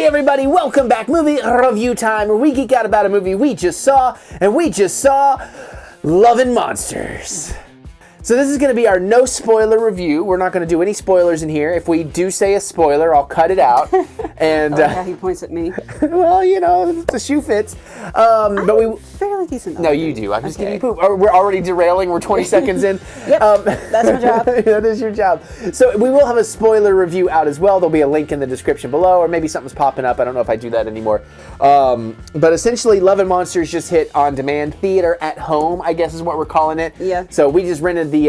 Hey everybody, welcome back. Movie review time, where we geek out about a movie we just saw, and we just saw Lovin' Monsters. So this is going to be our no spoiler review. We're not going to do any spoilers in here. If we do say a spoiler, I'll cut it out. And yeah, he points at me. Well, you know, the shoe fits. But we fairly decent. No, you do. I'm just giving you poop. We're already derailing. We're 20 seconds in. Yep, that's my job. That is your job. So we will have a spoiler review out as well. There'll be a link in the description below, or maybe something's popping up. I don't know if I do that anymore. But essentially, Lovin' Monsters just hit on demand theater at home, I guess is what we're calling it. Yeah. So we just rented the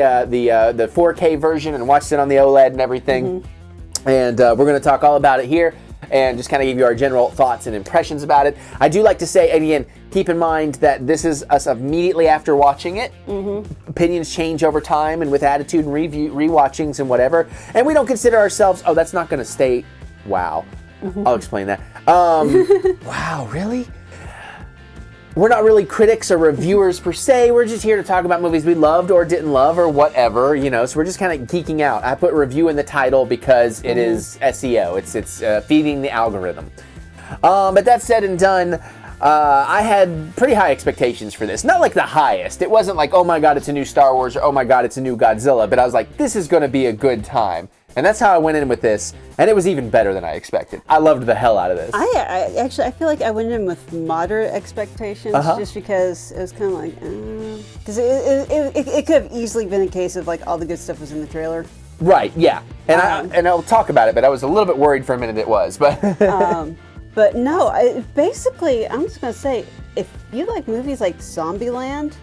4K version and watched it on the OLED and everything. Mm-hmm. And we're going to talk all about it here and just kind of give you our general thoughts and impressions about it. I do like to say, again, keep in mind that this is us immediately after watching it. Mm-hmm. Opinions change over time and with attitude and rewatchings and whatever. And we don't consider ourselves, oh, that's not going to stay, wow. Mm-hmm. I'll explain that. Wow, really? We're not really critics or reviewers per se. We're just here to talk about movies we loved or didn't love or whatever, you know. So we're just kind of geeking out. I put review in the title because it is SEO. It's feeding the algorithm. But that said and done, I had pretty high expectations for this. Not like the highest. It wasn't like, oh my God, it's a new Star Wars or oh my God, it's a new Godzilla. But I was like, this is going to be a good time. And that's how I went in with this, and it was even better than I expected. I loved the hell out of this. I actually feel like I went in with moderate expectations, just because it was kind of like, because it could have easily been a case of like all the good stuff was in the trailer. Right. Yeah. And I'll talk about it, but I was a little bit worried for a minute. It was, but. But no, basically, I'm just gonna say, if you like movies like Zombieland.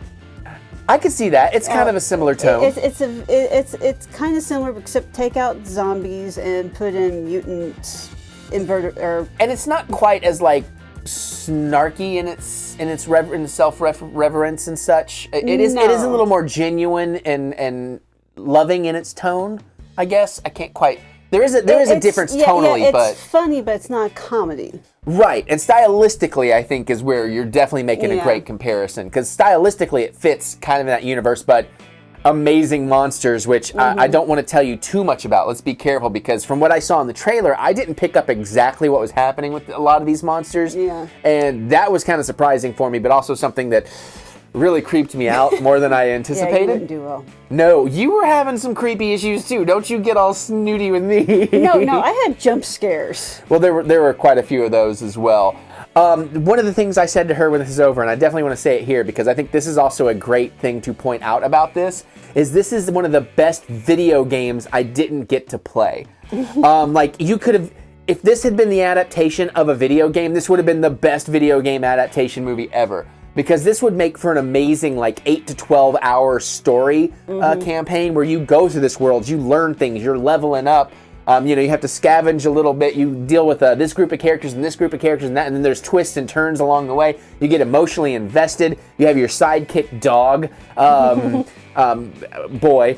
I could see that. It's kind of a similar tone. It's kind of similar, except take out zombies and put in mutant inverted. And it's not quite as like snarky in its self-reverence and such. It is a little more genuine and loving in its tone, I guess. I can't quite. There is a difference tonally, but it's funny, but it's not a comedy. Right, and stylistically, I think, is where you're definitely making a great comparison, because stylistically it fits kind of in that universe, but Amazing Monsters, which I don't want to tell you too much about. Let's be careful, because from what I saw in the trailer, I didn't pick up exactly what was happening with a lot of these monsters, and that was kind of surprising for me, but also something that really creeped me out more than I anticipated. Yeah, you wouldn't do well. No, you were having some creepy issues too. Don't you get all snooty with me. No, I had jump scares. Well, there were quite a few of those as well. One of the things I said to her when this is over, and I definitely want to say it here because I think this is also a great thing to point out about this is one of the best video games I didn't get to play. Like you could have, if this had been the adaptation of a video game, this would have been the best video game adaptation movie ever. Because this would make for an amazing, like, 8 to 12 hour story campaign where you go through this world, you learn things, you're leveling up. You have to scavenge a little bit. You deal with this group of characters and this group of characters and that, and then there's twists and turns along the way. You get emotionally invested. You have your sidekick dog, boy,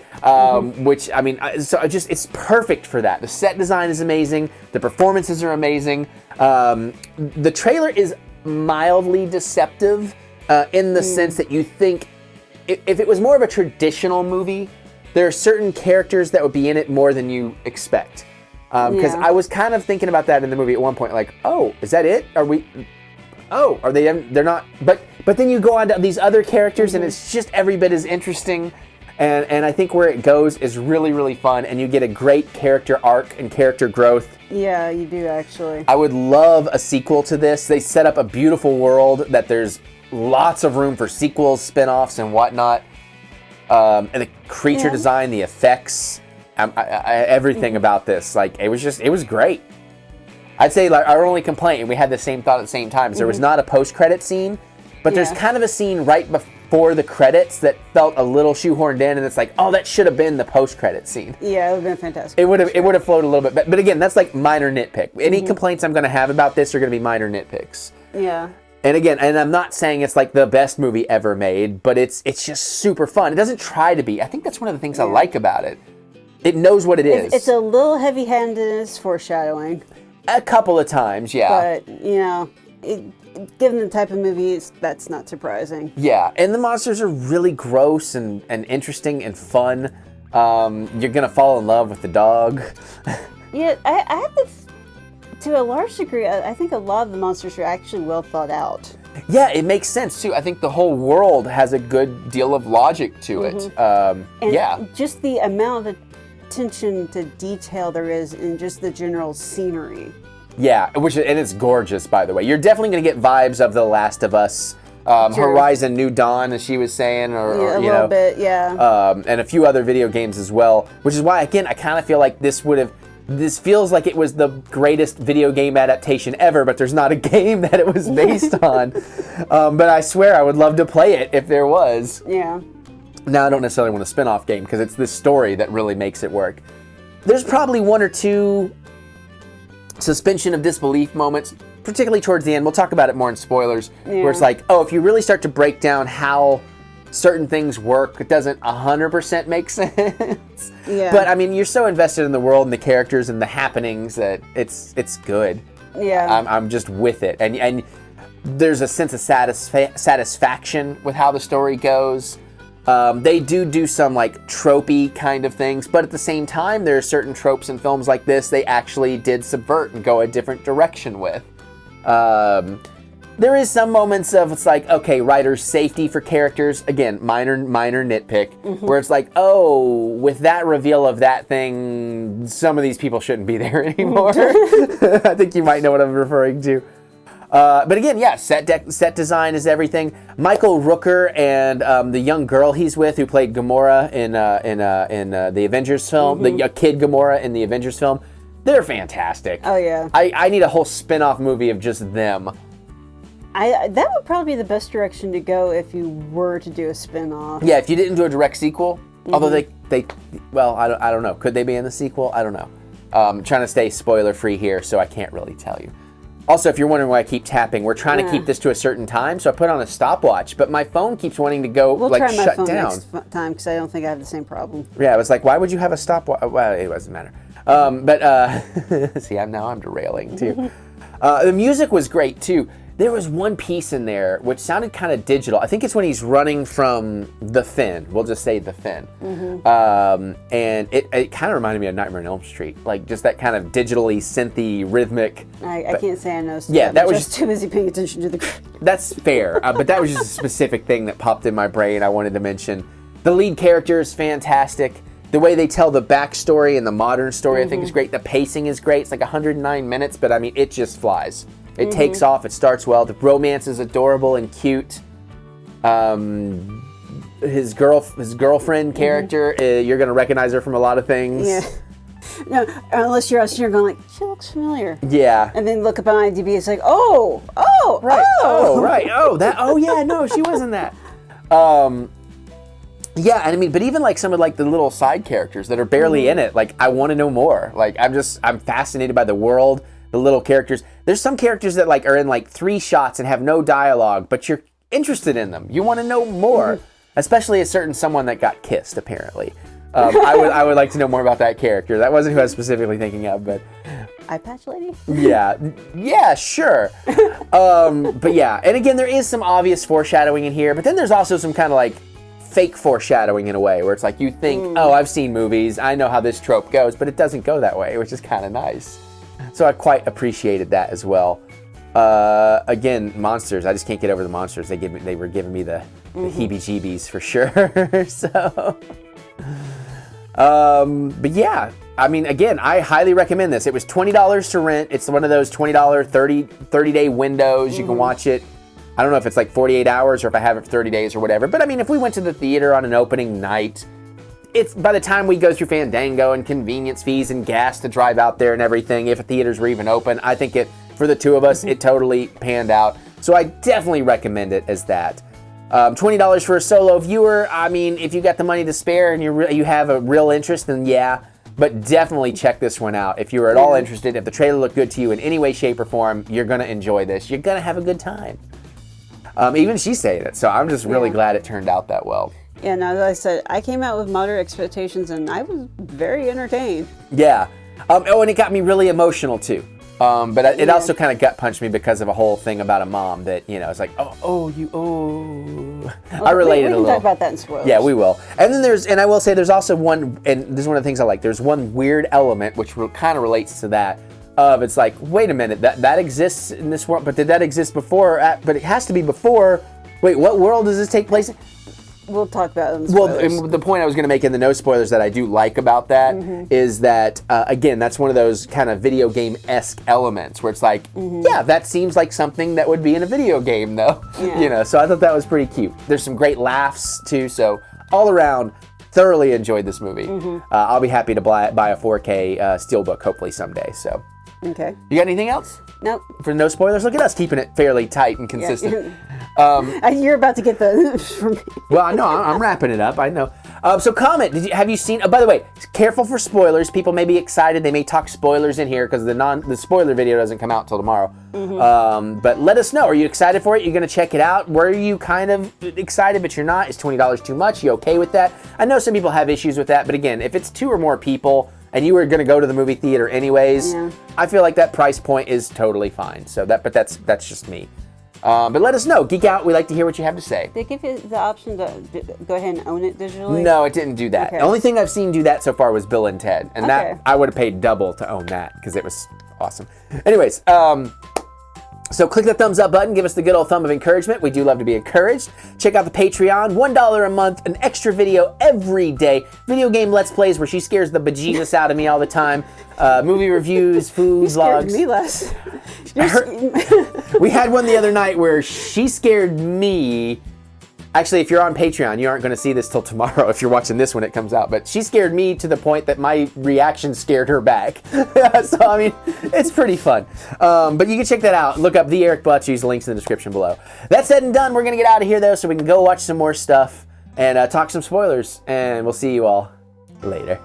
which, I mean, it's perfect for that. The set design is amazing. The performances are amazing. The trailer is mildly deceptive in the sense that you think if it was more of a traditional movie, there are certain characters that would be in it more than you expect. Because I was kind of thinking about that in the movie at one point, like, oh, is that it? Are they? They're not. But then you go on to these other characters, and it's just every bit as interesting. And I think where it goes is really, really fun, and you get a great character arc and character growth. Yeah, you do actually. I would love a sequel to this. They set up a beautiful world that there's lots of room for sequels, spin-offs, and whatnot. And the creature design, the effects, everything about this, like it was great. I'd say like our only complaint, and we had the same thought at the same time, is there was not a post-credit scene, but there's kind of a scene right before the credits that felt a little shoehorned in, and it's like, oh, that should have been the post-credit scene. Yeah, it would have been fantastic. It would have flowed a little bit, but again, that's like minor nitpick. Any complaints I'm going to have about this are going to be minor nitpicks. Yeah. And again, and I'm not saying it's like the best movie ever made, but it's just super fun. It doesn't try to be. I think that's one of the things I like about it. It knows what it is. It's a little heavy-handed in its foreshadowing. A couple of times, yeah. But, given the type of movie, that's not surprising. Yeah, and the monsters are really gross and interesting and fun. You're going to fall in love with the dog. Yeah, I have this to a large degree, I think a lot of the monsters are actually well thought out. Yeah, it makes sense too. I think the whole world has a good deal of logic to it. And yeah. just the amount of attention to detail there is in just the general scenery. Yeah, and it's gorgeous, by the way. You're definitely going to get vibes of The Last of Us, Horizon New Dawn, as she was saying, or a you little know, bit, yeah. And a few other video games as well. Which is why, again, I kind of feel like this feels like it was the greatest video game adaptation ever, but there's not a game that it was based on. But I swear I would love to play it if there was. Yeah. Now I don't necessarily want a spin-off game because it's this story that really makes it work. There's probably one or two suspension of disbelief moments, particularly towards the end. We'll talk about it more in spoilers, where it's like, oh, if you really start to break down how certain things work, it doesn't 100% make sense. Yeah. But I mean, you're so invested in the world and the characters and the happenings that it's good. Yeah. I'm just with it, and there's a sense of satisfaction with how the story goes. They do some like tropey kind of things, but at the same time, there are certain tropes in films like this they actually did subvert and go a different direction with. There is some moments of it's like, okay, writer's safety for characters. Again, minor nitpick, where it's like, oh, with that reveal of that thing, some of these people shouldn't be there anymore. I think you might know what I'm referring to. But again, yeah, set design is everything. Michael Rooker and the young girl he's with, who played Gamora in the Avengers film, the kid Gamora in the Avengers film, they're fantastic. Oh yeah. I need a whole spin-off movie of just them. That would probably be the best direction to go if you were to do a spin-off. Yeah, if you didn't do a direct sequel, although they well, I don't know. Could they be in the sequel? I don't know. I'm trying to stay spoiler-free here, so I can't really tell you. Also, if you're wondering why I keep tapping, we're trying to keep this to a certain time, so I put on a stopwatch, but my phone keeps wanting to go, we'll like, try my shut phone down. Next time, because I don't think I have the same problem. Yeah, I was like, why would you have a stopwatch? Well, it doesn't matter. But, see, I'm derailing, too. The music was great, too. There was one piece in there which sounded kind of digital. I think it's when he's running from the Finn. We'll just say the Finn. And it kind of reminded me of Nightmare on Elm Street. Like, just that kind of digitally, synthy, rhythmic. I can't say I noticed yeah, that was just too busy paying attention to the... That's fair, but that was just a specific thing that popped in my brain I wanted to mention. The lead character is fantastic. The way they tell the backstory and the modern story, I think, is great. The pacing is great. It's like 109 minutes, but I mean, it just flies. It takes off. It starts well. The romance is adorable and cute. His girlfriend character, you're going to recognize her from a lot of things. Yeah. No, unless you're out here going like, she looks familiar. Yeah. And then look up on IMDb, it's like, right. Oh yeah, no, she wasn't that. Yeah, and I mean, but even like some of like the little side characters that are barely in it, like I want to know more. Like I'm fascinated by the world, the little characters. There's some characters that like are in like 3 shots and have no dialogue, but you're interested in them. You want to know more, especially a certain someone that got kissed apparently. I would like to know more about that character. That wasn't who I was specifically thinking of, but eye patch lady. Yeah, sure. But yeah, and again, there is some obvious foreshadowing in here, but then there's also some kind of like fake foreshadowing in a way where it's like you think, oh, I've seen movies, I know how this trope goes, but it doesn't go that way, which is kind of nice. So I quite appreciated that as well. Again, monsters. I just can't get over the monsters. They were giving me the heebie-jeebies for sure. So, but yeah, I mean, again, I highly recommend this. It was $20 to rent. It's one of those $20 30-day windows. You can watch it. I don't know if it's like 48 hours or if I have it for 30 days or whatever. But I mean, if we went to the theater on an opening night, it's by the time we go through Fandango and convenience fees and gas to drive out there and everything, if theaters were even open, I think for the two of us, it totally panned out. So I definitely recommend it as that. $20 for a solo viewer. I mean, if you got the money to spare and you have a real interest, then yeah. But definitely check this one out. If you're at all interested, if the trailer looked good to you in any way, shape, or form, you're going to enjoy this. You're going to have a good time. Even she's saying it, so I'm just really glad it turned out that well. Yeah, no, as I said, I came out with moderate expectations, and I was very entertained. Yeah. And it got me really emotional, too. But it also kind of gut punched me because of a whole thing about a mom that, it's like, I related a little. We can talk about that in spoilers. Yeah, we will. And then I will say there's also one, and this is one of the things I like, there's one weird element which kind of relates to that, of it's like, wait a minute, that exists in this world, but did that exist before? But it has to be before. Wait, what world does this take place in? We'll talk about it in the Well, spoilers. and the point I was going to make in the no spoilers that I do like about that is that, again, that's one of those kind of video game-esque elements where it's like, yeah, that seems like something that would be in a video game, though. Yeah. You know, so I thought that was pretty cute. There's some great laughs, too, so all around, thoroughly enjoyed this movie. I'll be happy to buy a 4K Steelbook, hopefully someday, so. Okay. You got anything else? Nope. For no spoilers? Look at us keeping it fairly tight and consistent. You're about to get the from me. Well, I know. I'm wrapping it up. I know. So comment. Have you seen? Oh, by the way, careful for spoilers. People may be excited. They may talk spoilers in here because the spoiler video doesn't come out till tomorrow. But let us know. Are you excited for it? You're gonna check it out. Were you kind of excited but you're not? Is $20 too much? You okay with that? I know some people have issues with that, but again, if it's 2 or more people and you were gonna go to the movie theater anyways, I feel like that price point is totally fine. So that's just me. But let us know. Geek Out. We like to hear what you have to say. They give you the option to go ahead and own it digitally? No, it didn't do that. Okay. The only thing I've seen do that so far was Bill and Ted. And Okay. that, I would have paid double to own that because it was awesome. Anyways, so click the thumbs up button. Give us the good old thumb of encouragement. We do love to be encouraged. Check out the Patreon. $1 a month, an extra video every day. Video game Let's Plays where she scares the bejesus out of me all the time. Movie reviews, food vlogs. Scared me less. We had one the other night where she scared me. Actually, if you're on Patreon, you aren't going to see this till tomorrow if you're watching this when it comes out. But she scared me to the point that my reaction scared her back. So, I mean, it's pretty fun. But you can check that out. Look up TheEricButts. Use the links in the description below. That said and done, we're going to get out of here, though, so we can go watch some more stuff and talk some spoilers. And we'll see you all later.